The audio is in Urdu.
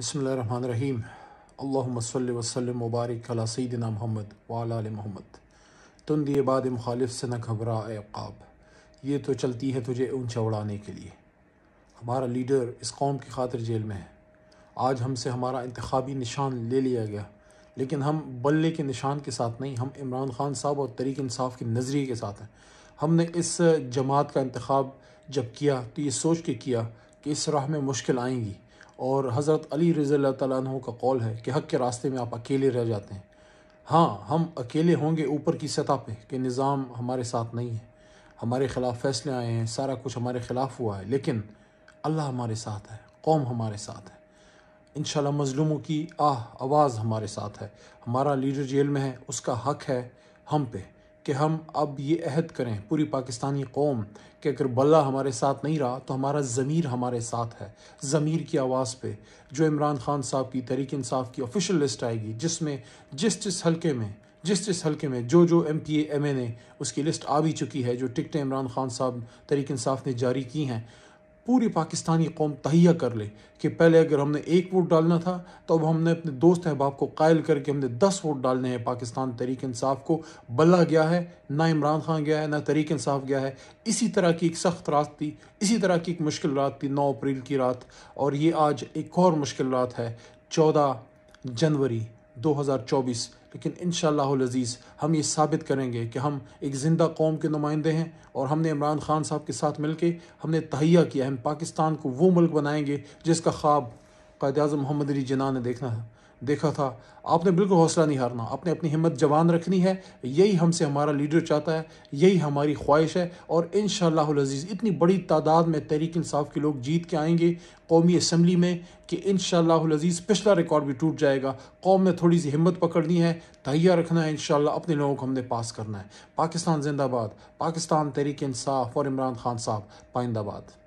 بسم اللہ الرحمن الرحیم اللہم صلی وسلم مبارک علی سیدنا محمد وعلی آل محمد۔ تندی باد مخالف سے نہ گھبرا اے عقاب، یہ تو چلتی ہے تجھے اونچا اڑانے کے لیے۔ ہمارا لیڈر اس قوم کی خاطر جیل میں ہے۔ آج ہم سے ہمارا انتخابی نشان لے لیا گیا، لیکن ہم بلے کے نشان کے ساتھ نہیں، ہم عمران خان صاحب اور تحریک انصاف کے نظریے کے ساتھ ہیں۔ ہم نے اس جماعت کا انتخاب جب کیا تو یہ سوچ کے کیا کہ اس راہ میں مشکل آئیں گی، اور حضرت علی رضی اللہ تعالیٰ عنہ کا قول ہے کہ حق کے راستے میں آپ اکیلے رہ جاتے ہیں۔ ہاں، ہم اکیلے ہوں گے اوپر کی سطح پہ کہ نظام ہمارے ساتھ نہیں ہے، ہمارے خلاف فیصلے آئے ہیں، سارا کچھ ہمارے خلاف ہوا ہے، لیکن اللہ ہمارے ساتھ ہے، قوم ہمارے ساتھ ہے۔ انشاءاللہ مظلوموں کی آواز ہمارے ساتھ ہے۔ ہمارا لیڈر جیل میں ہے، اس کا حق ہے ہم پہ کہ ہم اب یہ عہد کریں پوری پاکستانی قوم کہ اگر بلہ ہمارے ساتھ نہیں رہا تو ہمارا ضمیر ہمارے ساتھ ہے۔ ضمیر کی آواز پہ جو عمران خان صاحب کی تحریک انصاف کی آفیشیل لسٹ آئے گی، جس میں جس حلقے میں جو M P A M N A اس کی لسٹ آ بھی چکی ہے، جو ٹکٹیں عمران خان صاحب تحریک انصاف نے جاری کی ہیں، پوری پاکستانی قوم تہیہ کر لے کہ پہلے اگر ہم نے 1 ووٹ ڈالنا تھا تو اب ہم نے اپنے دوست احباب کو قائل کر کے ہم نے 10 ووٹ ڈالنے ہیں پاکستان تحریک انصاف کو۔ بلہ گیا ہے، نہ عمران خان گیا ہے، نہ تحریک انصاف گیا ہے۔ اسی طرح کی ایک سخت رات تھی، اسی طرح کی ایک مشکل رات تھی 9 اپریل کی رات، اور یہ آج ایک اور مشکل رات ہے 14 جنوری 2024۔ لیکن انشاءاللہ العزیز ہم یہ ثابت کریں گے کہ ہم ایک زندہ قوم کے نمائندے ہیں، اور ہم نے عمران خان صاحب کے ساتھ مل کے ہم نے تہیہ کیا، ہم پاکستان کو وہ ملک بنائیں گے جس کا خواب قائد اعظم محمد علی جناح نے دیکھا تھا۔ آپ نے بالکل حوصلہ نہیں ہارنا، آپ نے اپنی ہمت جوان رکھنی ہے۔ یہی ہم سے ہمارا لیڈر چاہتا ہے، یہی ہماری خواہش ہے، اور انشاءاللہ العزیز اتنی بڑی تعداد میں تحریک انصاف کے لوگ جیت کے آئیں گے قومی اسمبلی میں کہ انشاءاللہ العزیز پچھلا ریکارڈ بھی ٹوٹ جائے گا۔ قوم نے تھوڑی سی ہمت پکڑنی ہے، تہیہ رکھنا ہے، انشاءاللہ اپنے لوگوں کو ہم نے پاس کرنا ہے۔ پاکستان زندہ باد، پاکستان تحریک انصاف اور عمران خان صاحب پائندہ باد۔